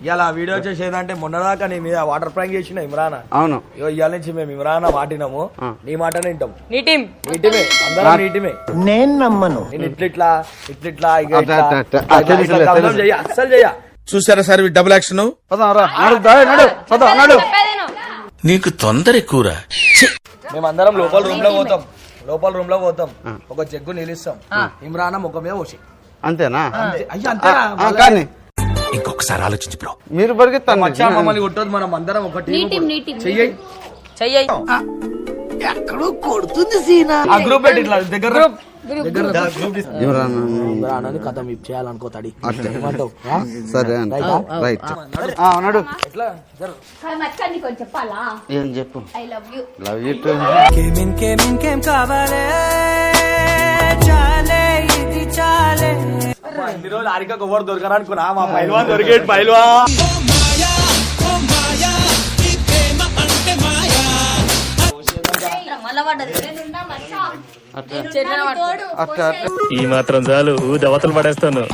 ఇలా వీడియో చేసేదంటే మొన్నదాకా నీ మీద వాటర్ ప్రాంక్ చేసిన ఇమ్రాన్. అవును. ఇవాళ నుంచి మేము ఇమ్రాన్ మాటినాము, నీ మాటనే వింటాం. నీటిమే అందరం నీటిమే. నేను నమ్మను. నేను ఇట్లిట్లా అస్సలు చెయ్య. చూసారా సార్ డబుల్ యాక్షన్. నీకు తొందర ఎక్కువరా. మేమందరం లోపల రూమ్ లో పోతాం, ఒక జగ్గు నిలుస్తాం, ఇమ్రాన్ ముఖమే పోసి. అంతేనా? అయ్యా అంతేనా? కానీ ఇంకొకసారి ఆలోచించు బ్రో. మీరు పరిగెత్తాను. మమ్మల్ని కొట్టదు, మనం అందరం ఒకటి చెయ్యి. ఎక్కడో కొడుతుంది సీనా. ఆ గ్రూప్ పెట్టి ఇట్లా దగ్గర కథం చేయాలనుకోతాడి. సరే రైట్. అన్నాడు చెప్పాలా? ఏం చెప్పు. I love you. Love you to. ఇంకేం కావాలే చాలే ఇది చాలే. ఇన్ని రోజులు ఆరిక కొవ్వరు దొరకరా అనుకున్నా, మా పైల్వాన్ దొరికేడు. పైల్వాన్ ఈ మాత్రం చాలు, దవతలు పడేస్తాను.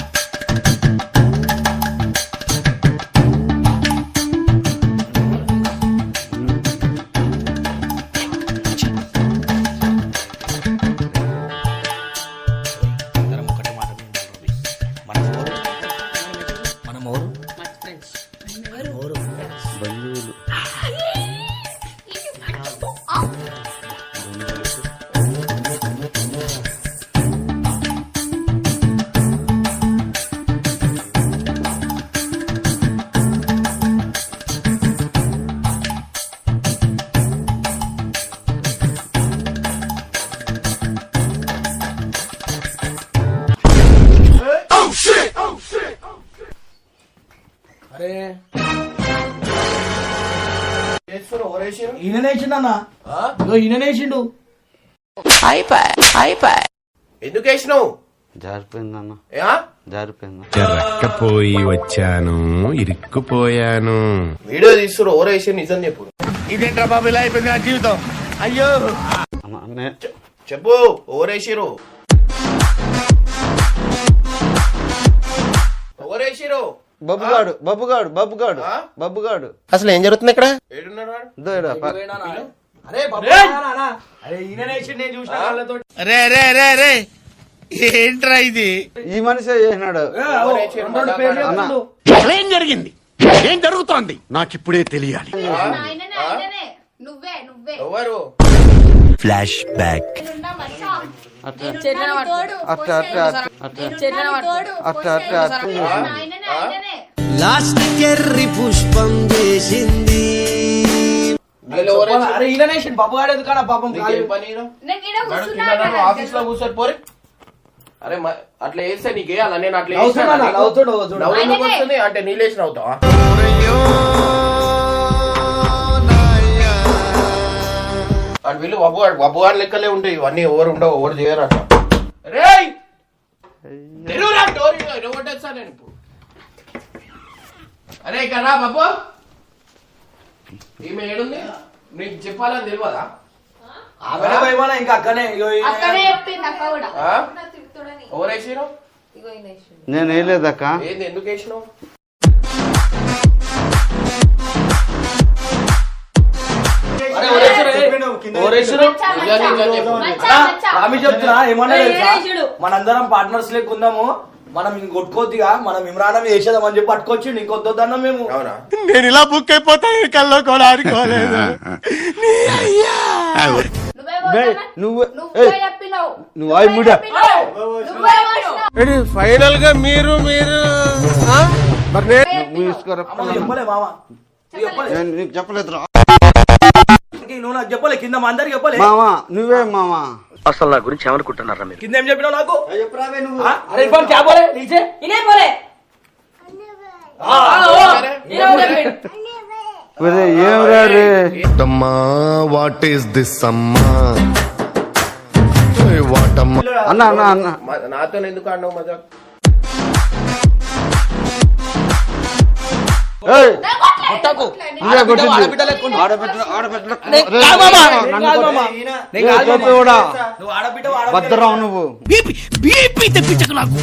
ఈయనేసిండు. ఎందుకు వేసినావు? జారిపోయిందన్న. జారిపోయింది. రక్కపోయి వచ్చాను, ఇరుక్కుపోయాను. వీడియో తీస్తున్నారు, ఓరేసి నిజం చెప్పు. ఇదేంట్రా బాబు ఇలా అయిపోయింది నా జీవితం. అయ్యో చెప్పు, ఓరేసిరు ఓరేసిరు. బబ్బుగాడు అసలు ఏం జరుగుతుంది ఇక్కడ? ఏంట్రా ఇది? ఈ మనిషి చేసినాడు. ఏం జరిగింది? ఏం జరుగుతోంది? నాకిప్పుడే తెలియాలి. ఎవరు? Flash back. లాస్ట్ కెర్రి పుష్పం చేసింది. బాబుగాడేది కాడ పాపం. ఆఫీస్ లో కూర్చొని పోరే. అరే అట్లా వేస్తే నీకేయాల? నేను అట్లా వస్తుంది అంటే నీళ్ళేసిన అవుతావా? అటు వీళ్ళు బబ్బుగాడు లెక్కలే ఉంటాయి ఇవన్నీ. ఎవరు ఉండవు, ఎవరు చేయరు అట్లా. రే కొట్టేస్తా నేను ఇప్పుడు. అరే కదా బాబు, ఈమె ఏడుంది? నీకు చెప్పాలని తెలియదా? ఇంకా అక్కనే ఎవరేసినావు? నేను వేయలేదక్క. ఏంది, ఎందుకు వేసినావు? చెప్తున్నా ఏమన్నా మనందరం పార్ట్నర్స్ లేకుందాము, మనం కొట్టుకోద్దిగా, మనం ఇమ్రాన్ వేసేదామని చెప్పి పట్టుకొచ్చి ఇంకొద్దన్నా మేము. నేను ఇలా బుక్ అయిపోతాను, కల్లో కూడా ఆడుకోలేదు. ఫైనల్ గా మీరు చెప్పలే మామ, చెప్పలేదు. నువ్వు నాకు చెప్పలే, కింద మా అందరికి చెప్పలే. మామా నువ్వే మామా. అసలు నా గురించి ఏమనుకుంటున్నారా మీరు? కింద ఏం చెప్పినావు నాకు? ఏం రే వాట్ ఈస్ దిస్ అమ్మా? అన్న అన్న అన్న నాతో ఎందుకు అన్నావు మజా? భద్రరావు నువ్వు తెప్పించకు నాకు.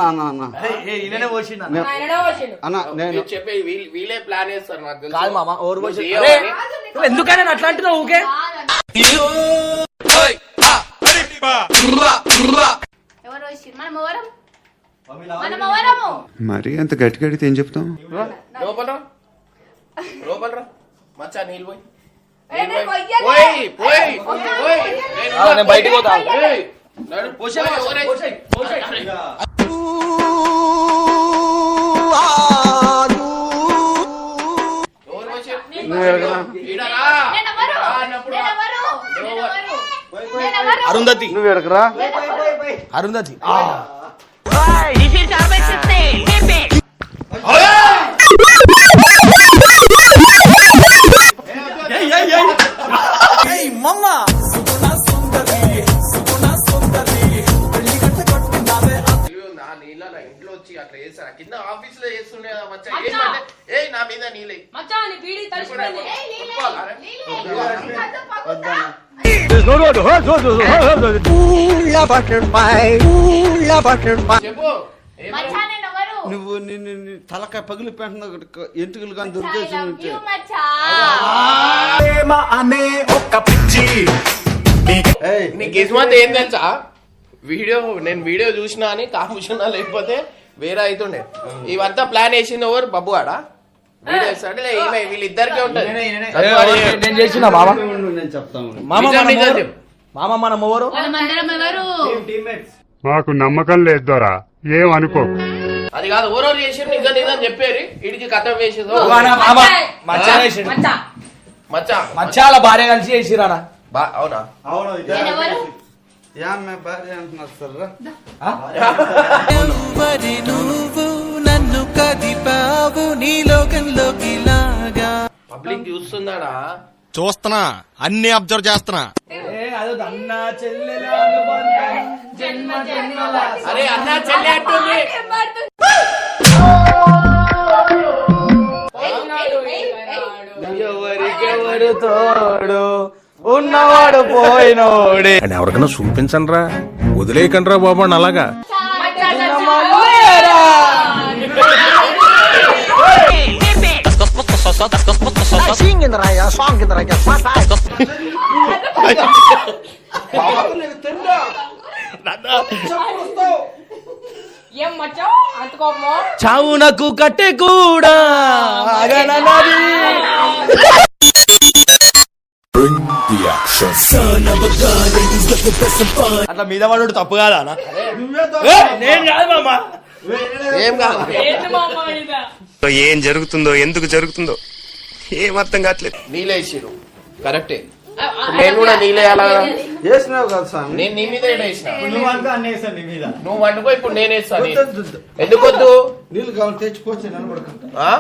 అన్న ఈయననే పోసిండు అన్న. అన్న నేను చెప్పే వీళ్ళే ప్లాన్ చేస్తారు నాకు తెలుసు. కాదు మామ ఓరు నువ్వు పోసి చేయవని. నువ్వు ఎందుకని అట్లా అంటున్నావు ఊకే ఎవరు వచ్చిండ్రు? మనం ఎవరం? మనం ఎవరము? మరి అంత గట్టి గడితే ఏం చెప్తాం లోపలరా లోపలరా మచ్చా నీళ్ళు పోయి ఏ, నేను కొయ్యలే. పోయి పోయి పోయి నేను బయటికి పోతా ఏయ్, నడు. పోయి, ఎవరైతే- ఎవరు పోసారు? ఈడ రా. నేనెవరు? రా అన్నప్పుడు రా. నేనెవరు? నేనెవరు? నేనెవరు? అరుంధతి నువ్వు ఎడకరా అరుంధతి తెలివి ఉందా? నీళ్ళ నా ఇంట్లో వచ్చి అట్లా చేస్తాను కింద ఆఫీస్ లో చేస్తుండే కదా మచ్చా. ఏమంటే ఏ నా మీద నీళ్ళే ఏయ్, నీళ్ళే. కొట్టుకోవాలా? నీళ్ళే. కథ పగుతా. చెప్పు మచ్చా, నేనెవరు? నువ్వు నిన్ను తలకాయ పగిలి పెట్టిన ఎంటుకలు కానీ మచ్చా, I love దొరికేసి you, మచ్చా. నీకు కిస్మత్ ఏం తెలుసా నేను వీడియో చూసినా అని కాపుచున్నా లేకపోతే వేరే అవుతుండే ఇవంతా ప్లాన్ వేసింది ఎవరు బబ్బు ఆడ వీడియో వేస్తాడు వీళ్ళిద్దరికే ఉంటది నేను చేసిన మామ నేను చెప్తాను మామ నిజం, మనం నిజం ఎవరు? చెప్పు. మామ మనం ఎవరు మనమందరం ఎవరు? మాకు నమ్మకం లేదు దొరా ఏం అనుకో అది కాదు ఓరోరు చేసి నిజం నిజం చెప్పారు ఇడికి కథం వేసిందో మామ మచ్చా చేసిండు. మచ్చా. మచ్చా మచ్చాల భార్య కలిసి చేసిరానా అవునా నేనెవరు? భార్య అంటున్నారు సార్ నువ్వు నన్ను కదిపావు నీ లోకంలోకి లాగా పబ్లిక్ చూస్తున్నాడా చూస్తున్నా అన్ని అబ్జర్వ్ చేస్తున్నా అదో అన్న చెల్లెల అనుబంధం. జన్మ జన్మల అరే అన్నా చెల్లి అంటుంది ఏం పాడుతుంది? ఎవరికెవరు తోడు ఉన్నవాడు పోయినోడే అని ఎవరికైనా చూపించండి రా వదిలేయకండి రా బాబు అని అలాగా ఏం మచ్చా అంత కోపమో? చావునకు కట్టె కూడా ఆగనన్నది. అట్లా మీద వాడు తప్పు కాదా అన్న? నేను కాదు మామ ఏం కాదు ఏం జరుగుతుందో ఎందుకు జరుగుతుందో ఏం అర్థం కావట్లేదు నీళ్ళేసిరు కరెక్టే నేను కూడా నీళ్ళేయాలా చేసినావు కదా స్వామి నేను నీ మీద వేసిన నువ్వు అనుకో అన్నేసాను నీ మీద నువ్వు వండుకో ఇప్పుడు నేను వేస్తాను ఎందుకు వద్దు నీళ్ళు కావాలి తెచ్చిపోవచ్చు నిలబడుకుంటా ఆ?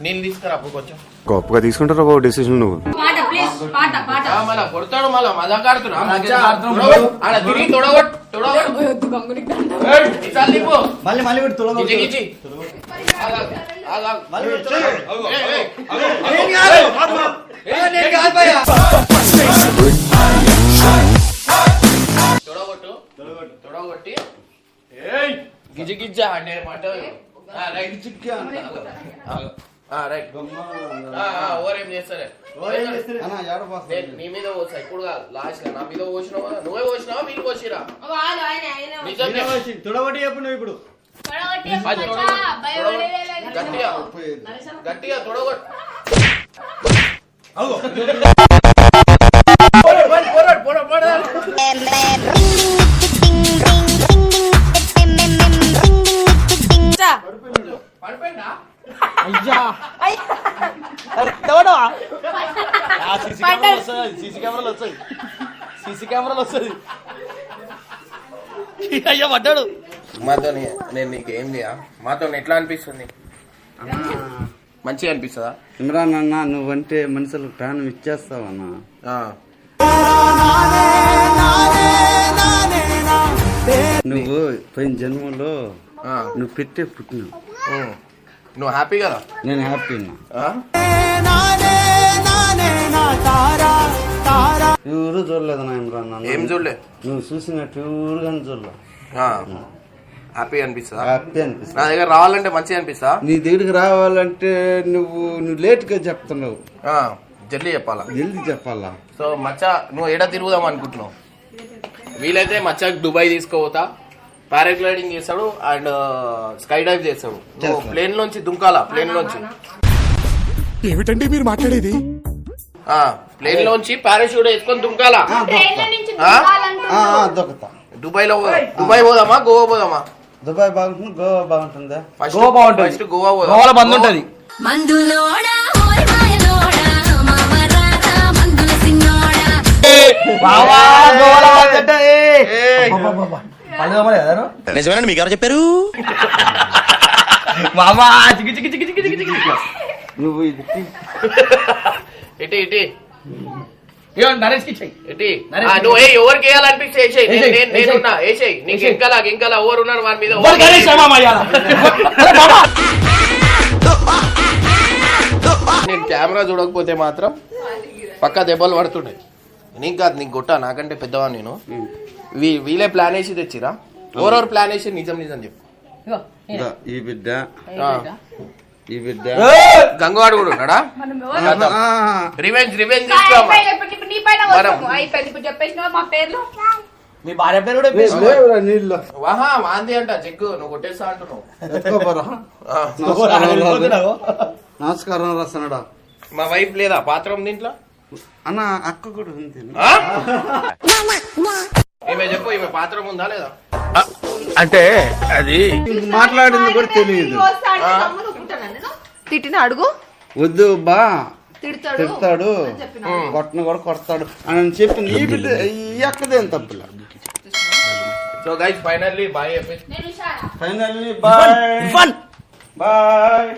నీళ్ళు తీసుకురా అప్పుడు కొంచెం గొప్పగా తీసుకుంటారా బాబు డెసిషన్ నువ్వు పాట ప్లీజ్ పాట పాట. మళ్ళా కొడతాడు మళ్ళా మజాకాడుతున్నా ఆడ తిరిగి మళ్ళీ మళ్ళీ వీడు తులగ తొడగొట్టి గిజి గిజ్జ అంటే మాట రైట్ రైట్ ఓరేం చేస్తారే నీ మీద పోసా ఇప్పుడు కాదు లాస్ట్ నా మీద పోసినావా నువ్వే పోసినావా మీరు పోసిరా వాళ్ళు ఆయన నిజం చెప్పు. తుడబట్టి చెప్పు నువ్వు ఇప్పుడు తొడగొట్టి అది మచ్చా, భయపడేదేలేదు. గట్టిగా గట్టిగా తొడగొట్టు మచ్చా. పడిపోయిందా సీసీ కెమెరాలు వస్తాయి సీసీ కెమెరాలు వస్తుంది అయ్యా పడ్డాడు మాతో నేను నీకు ఏం చేయా మాతో ఎట్లా అనిపిస్తుంది మంచిగా అనిపిస్తుందా ఇమ్రాన్ అన్న నువ్వంటే మనుషులకు ప్రాణం ఇచ్చేస్తావన్నా నువ్వు పోయిన జన్మలో నువ్వు పెట్టే పుట్టినావు నువ్వు హ్యాపీ కదా నేను హ్యాపీ ఎవరు చూడలేదు నా ఇమ్రాన్ అన్న ఏం చూడలే నువ్వు చూసినట్టు ఎవరు కానీ చూడలే హ్యాపీ అనిపిస్తా హ్యాపీ అనిపిస్తుంది. నా దగ్గర రావాలంటే మంచిగా అనిపిస్తా. నీ దగ్గరికి రావాలంటే నువ్వు లేట్గా చెప్తున్నావు, జల్దీ చెప్పాలా, జల్దీ చెప్పాలా. సో మచ్చా నువ్వు ఏడా తిరుగుదాం అనుకుంటున్నావు? వీలైతే మచ్చా దుబాయ్ తీసుకోపోతా, పారాగ్లైడింగ్ చేస్తాడు అండ్ స్కై డైవ్ చేస్తాడు. ప్లేన్ లోంచి దుంకాలా, ప్లేన్ లోంచి. ఏమిటండి మీరు మాట్లాడేది? ప్లేన్ లోంచి పారాషూట్ వేసుకొని దుంకాలా. ట్రైన్ల నుంచి దుంకాలంటున్నావు. దొక్కుతా. దుబాయ్ పోదామా, గోవా పోదామా? దుబాయ్ బాగుంటుంది, గోవా బాగుంటుందా? గోవా బాగుంటుంది. ఫస్ట్ గోవా పోదాం. గోవాలో బంద్ ఉంటది. మందులోడా ఓరి మాయలోడా మామరారా మందుల సిన్నోడా బావా, గోవాలో బంద్ ఉంటది. అబ్బబ్బబ్బబ్బ. పళ్ళు తోమలే కదరా? నిజమేనండి, మీకు ఎవరు చెప్పారు? మామా చికి చికి చికి చికి చికి చికి. నువ్వు ఇది ఇటీ ఇటీ ఇగో నరేష్కి చెయ్యి. ఇటీ నువ్వు ఎవరికి వేయాలనిపిస్తే వేసేయి. నేనున్నా, వేసేయి. నీకు ఇంకా ఎవరు ఉన్నారు వారి మీద. ఎవరు గణేష్ మామ ఇయ్యాల? నేను కెమెరా చూడకపోతే మాత్రం పక్కా దెబ్బలు పడుతుండే. నీకు కాదు, నీకు కొట్టా, నాకంటే పెద్దవాడు నేను. వీళ్ళే ప్లాన్ వేసి తెచ్చిరా? ఎవరెవరు ప్లాన్ వేసి నిజం నిజం చెప్పు. ఈ బిడ్డ, ఈ బిడ్డ గంగవాడు కూడా ఉన్నాడా? రివెంజ్ తీసుకోమా. ఇప్పుడు నీ పైన వస్తాము. అయిపోయింది, ఇప్పుడు చెప్పేసినావా మా పేర్లు? మీ భార్య పేరు కూడా లేవురా నీళ్ళు. వాహా వాంది అంట చెక్కు, నువ్వు కొట్టేస్తా అంటున్నావు. ఎత్తుకోపోరా. నమస్కారం రాసనడా. మా వైఫ్ లేదా పాత్రం దీంట్లో? అన్న అక్క కూడా ఉంది. ఈమె చెప్పు, ఈమె పాత్రం ఉందా లేదా? అంటే అది మాట్లాడింది కూడా తెలియదు. తిట్టిన అడుగు. వద్దు బా, తిడతాడు తిడతాడు, కొట్టను కూడా కొడతాడు అని చెప్పింది. ఈ బిడ్డ ఈ అక్కదేం తప్పులే. సో గైస్ ఫైనల్లీ బాయ్ చెప్పేసి నేను ఫైనల్లీ బాయ్ బాయ్.